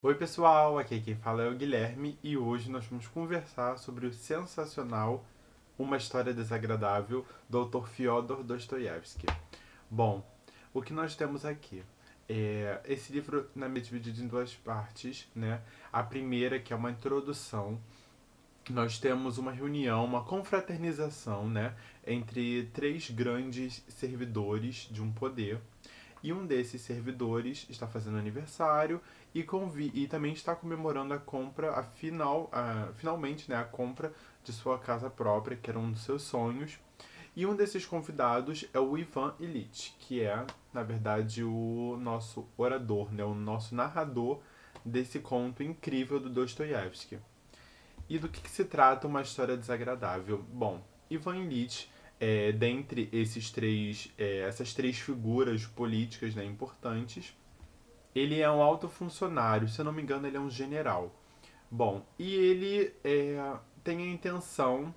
Oi pessoal, aqui quem fala é o Guilherme e hoje nós vamos conversar sobre o sensacional Uma História Desagradável do autor Fyodor Dostoiévski. Bom, o que nós temos aqui? Esse livro é dividido em duas partes, né? A primeira, que é uma introdução, nós temos uma reunião, uma confraternização, né? Entre três grandes servidores de um poder, e um desses servidores está fazendo aniversário e também está comemorando a compra, finalmente, né, a compra de sua casa própria, que era um dos seus sonhos. E um desses convidados é o Ivan Ilitch, que é, na verdade, o nosso orador, né, o nosso narrador desse conto incrível do Dostoiévski. E do que se trata uma história desagradável? Bom, Ivan Ilitch, dentre essas três figuras políticas, né, importantes, ele é um alto funcionário, se eu não me engano, ele é um general. Bom, e ele tem a intenção,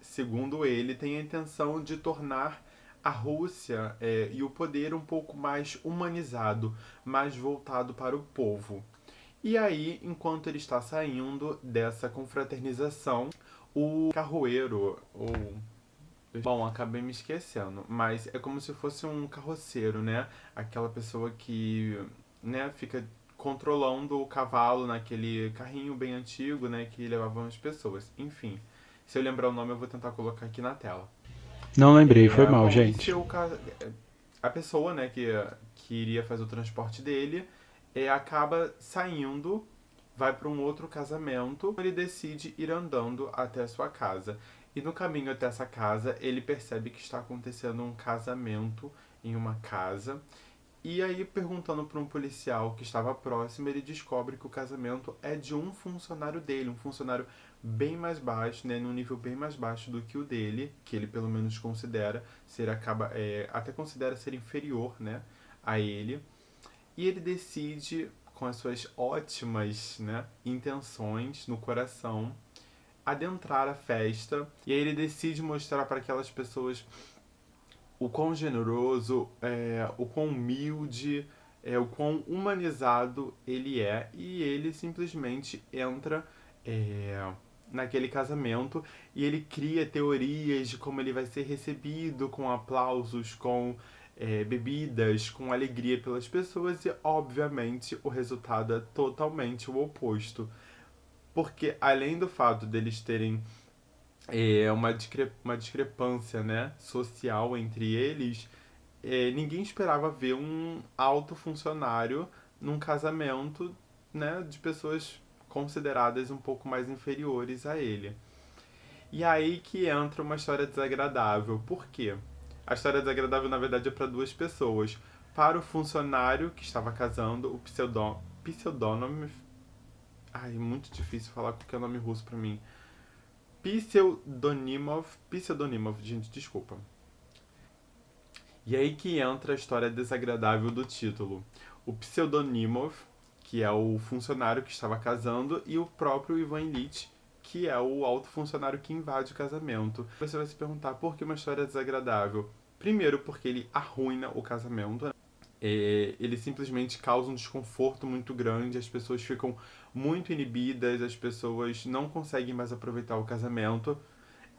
segundo ele, tem a intenção de tornar a Rússia e o poder um pouco mais humanizado, mais voltado para o povo. E aí, enquanto ele está saindo dessa confraternização, o carroeiro, ou. Bom, acabei me esquecendo, mas é como se fosse um carroceiro, né? Aquela pessoa que, né, fica controlando o cavalo naquele carrinho bem antigo, né, que levava as pessoas. Enfim, se eu lembrar o nome, eu vou tentar colocar aqui na tela. Não lembrei, foi mal, Bom, e gente. se o a pessoa, né, que iria fazer o transporte dele, acaba saindo, vai para um outro casamento, ele decide ir andando até a sua casa. E no caminho até essa casa, ele percebe que está acontecendo um casamento em uma casa. E aí, perguntando para um policial que estava próximo, ele descobre que o casamento é de um funcionário dele, um funcionário bem mais baixo, né, num nível bem mais baixo do que o dele, que ele pelo menos considera até considera ser inferior, né, a ele. E ele decide, com as suas ótimas, né, intenções no coração, adentrar a festa. E aí ele decide mostrar para aquelas pessoas o quão generoso, o quão humilde, o quão humanizado ele é. E ele simplesmente entra naquele casamento e ele cria teorias de como ele vai ser recebido com aplausos, com bebidas, com alegria pelas pessoas e, obviamente, o resultado é totalmente o oposto. Porque, além do fato deles terem uma discrepância, né, social entre eles, ninguém esperava ver um alto funcionário num casamento, né, de pessoas consideradas um pouco mais inferiores a ele. E aí que entra uma história desagradável. Por quê? A história desagradável, na verdade, é para duas pessoas. Para o funcionário que estava casando, o pseudônimo. Ai, muito difícil falar qualquer nome russo para mim. Pseudonimov, gente, desculpa. E aí que entra a história desagradável do título. O Pseudonimov, que é o funcionário que estava casando, e o próprio Ivan Ilitch, que é o alto funcionário que invade o casamento. Você vai se perguntar por que uma história desagradável? Primeiro, porque ele arruina o casamento, né? Ele simplesmente causa um desconforto muito grande, as pessoas ficam muito inibidas, as pessoas não conseguem mais aproveitar o casamento.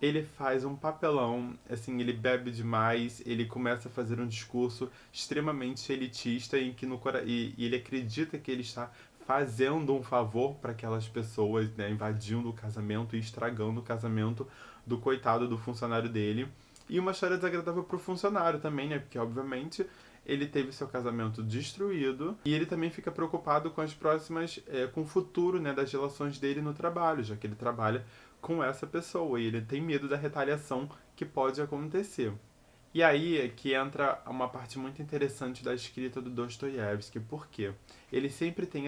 Ele faz um papelão, assim, ele bebe demais, ele começa a fazer um discurso extremamente elitista em que e ele acredita que ele está fazendo um favor para aquelas pessoas, né, invadindo o casamento e estragando o casamento do coitado do funcionário dele. E uma história desagradável para o funcionário também, né, porque obviamente ele teve seu casamento destruído e ele também fica preocupado com as próximas, com o futuro, né, das relações dele no trabalho, já que ele trabalha com essa pessoa e ele tem medo da retaliação que pode acontecer. E aí é que entra uma parte muito interessante da escrita do Dostoiévski, porque ele sempre tem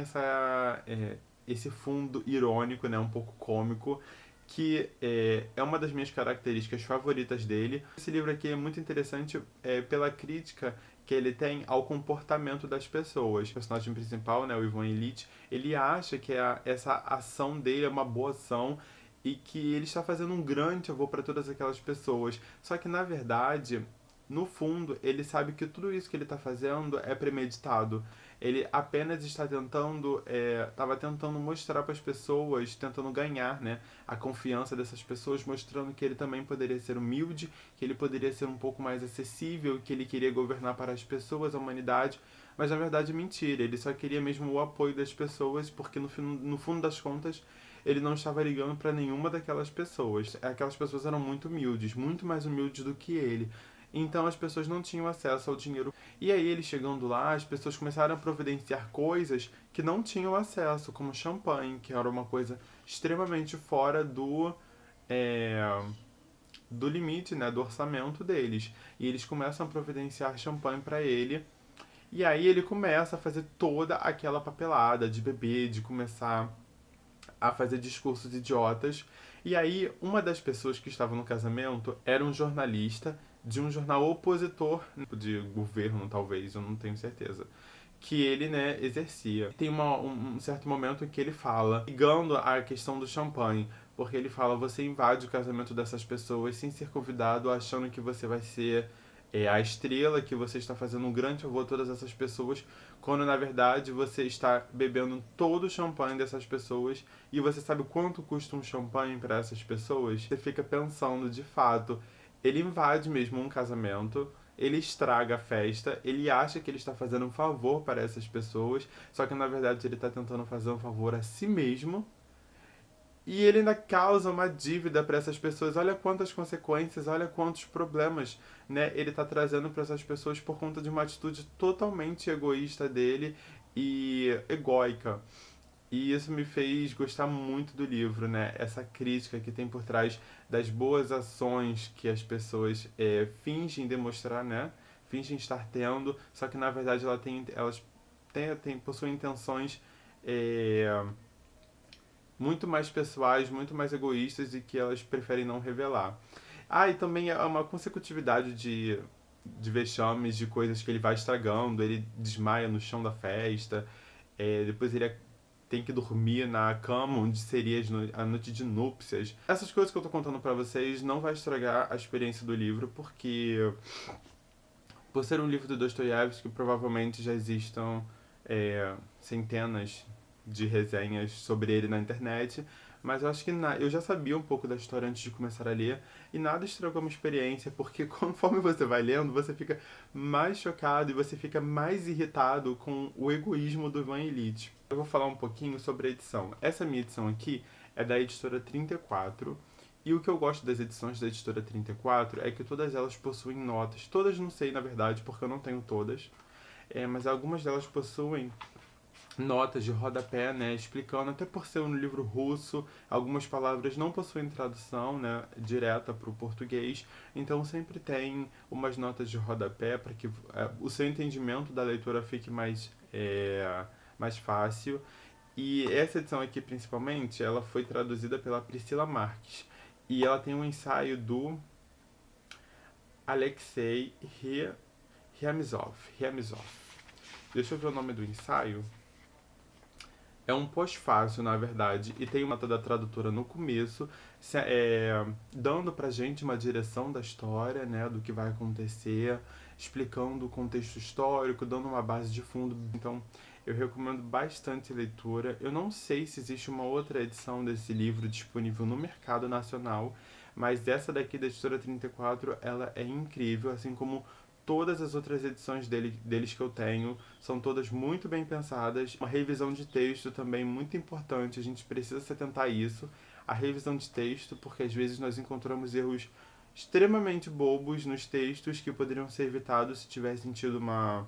esse fundo irônico, né, um pouco cômico, que é uma das minhas características favoritas dele. Esse livro aqui é muito interessante pela crítica que ele tem ao comportamento das pessoas. O personagem principal, né, o Ivan Ilitch, ele acha que essa ação dele é uma boa ação e que ele está fazendo um grande favor para todas aquelas pessoas. Só que, na verdade, no fundo, ele sabe que tudo isso que ele está fazendo é premeditado. Ele apenas está estava tentando mostrar para as pessoas, tentando ganhar, né, a confiança dessas pessoas, mostrando que ele também poderia ser humilde, que ele poderia ser um pouco mais acessível, que ele queria governar para as pessoas, a humanidade. Mas na verdade mentira, ele só queria mesmo o apoio das pessoas, porque no fundo das contas ele não estava ligando para nenhuma daquelas pessoas. Aquelas pessoas eram muito humildes, muito mais humildes do que ele. Então as pessoas não tinham acesso ao dinheiro. E aí ele chegando lá, as pessoas começaram a providenciar coisas que não tinham acesso, como champanhe, que era uma coisa extremamente fora é, do limite, né, do orçamento deles. E eles começam a providenciar champanhe para ele. E aí ele começa a fazer toda aquela papelada de beber, de começar a fazer discursos idiotas. E aí, uma das pessoas que estava no casamento era um jornalista de um jornal opositor de governo, talvez, eu não tenho certeza, que ele, né, exercia. Tem um certo momento em que ele fala, ligando a questão do champanhe, porque ele fala, você invade o casamento dessas pessoas sem ser convidado, achando que você vai ser a estrela, que você está fazendo um grande favor a todas essas pessoas, quando na verdade você está bebendo todo o champanhe dessas pessoas. E você sabe quanto custa um champanhe para essas pessoas? Você fica pensando, de fato, ele invade mesmo um casamento, ele estraga a festa, ele acha que ele está fazendo um favor para essas pessoas, só que na verdade ele está tentando fazer um favor a si mesmo. E ele ainda causa uma dívida para essas pessoas. Olha quantas consequências, olha quantos problemas, né, ele está trazendo para essas pessoas por conta de uma atitude totalmente egoísta dele e egóica. E isso me fez gostar muito do livro, né? Essa crítica que tem por trás das boas ações que as pessoas fingem demonstrar, né? Fingem estar tendo, só que na verdade elas possuem intenções é, muito mais pessoais, muito mais egoístas e que elas preferem não revelar. Ah, e também é uma consecutividade de vexames, de coisas que ele vai estragando, ele desmaia no chão da festa, depois ele tem que dormir na cama onde seria a noite de núpcias. Essas coisas que eu tô contando pra vocês não vai estragar a experiência do livro, porque por ser um livro do Dostoiévski, provavelmente já existam centenas de resenhas sobre ele na internet, mas eu acho que eu já sabia um pouco da história antes de começar a ler, e nada estragou a minha experiência, porque conforme você vai lendo, você fica mais chocado e você fica mais irritado com o egoísmo do Ivan Ilitch. Eu vou falar um pouquinho sobre a edição. Essa minha edição aqui é da editora 34, e o que eu gosto das edições da editora 34 é que todas elas possuem notas. Todas não sei, na verdade, porque eu não tenho todas. Mas algumas delas possuem notas de rodapé, né, explicando, até por ser um livro russo, algumas palavras não possuem tradução, né, direta para o português, então sempre tem umas notas de rodapé para que o seu entendimento da leitura fique mais fácil. E essa edição aqui, principalmente, ela foi traduzida pela Priscila Marques. E ela tem um ensaio do Alexei Riamizov. Deixa eu ver o nome do ensaio. É um pós-fácil, na verdade, e tem uma nota da tradutora no começo, dando pra gente uma direção da história, né, do que vai acontecer, explicando o contexto histórico, dando uma base de fundo. Então, eu recomendo bastante a leitura. Eu não sei se existe uma outra edição desse livro disponível no mercado nacional, mas essa daqui da editora 34, ela é incrível, assim como todas as outras edições deles que eu tenho, são todas muito bem pensadas. Uma revisão de texto também muito importante, a gente precisa se atentar a isso. A revisão de texto, porque às vezes nós encontramos erros extremamente bobos nos textos que poderiam ser evitados se tivessem tido uma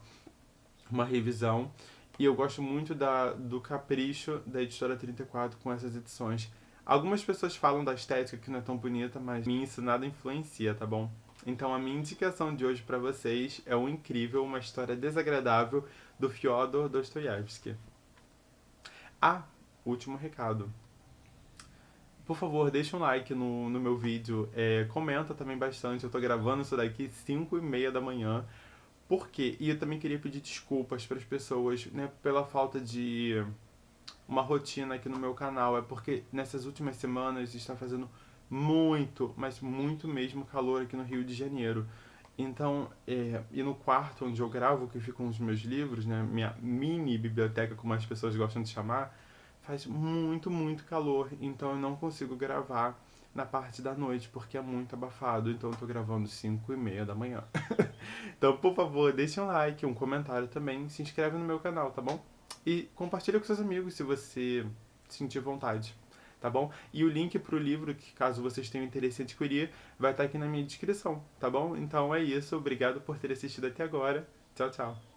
revisão. E eu gosto muito do capricho da editora 34 com essas edições. Algumas pessoas falam da estética que não é tão bonita, mas mim isso nada influencia, tá bom? Então a minha indicação de hoje pra vocês é o incrível Uma História Desagradável do Fyodor Dostoiévski. Ah, último recado. Por favor, deixa um like no meu vídeo, comenta também bastante, eu tô gravando isso daqui 5:30 da manhã. Por quê? E eu também queria pedir desculpas para as pessoas, né, pela falta de uma rotina aqui no meu canal. É porque nessas últimas semanas está fazendo muito, mas muito mesmo calor aqui no Rio de Janeiro. Então, e no quarto onde eu gravo, que ficam os meus livros, né, minha mini biblioteca, como as pessoas gostam de chamar, faz muito, muito calor. Então eu não consigo gravar na parte da noite, porque é muito abafado. Então eu tô gravando 5:30 da manhã. Então, por favor, deixe um like, um comentário também, se inscreve no meu canal, tá bom? E compartilha com seus amigos se você sentir vontade, tá bom? E o link pro livro, que caso vocês tenham interesse em adquirir, vai estar aqui na minha descrição, tá bom? Então é isso, obrigado por ter assistido até agora. Tchau, tchau.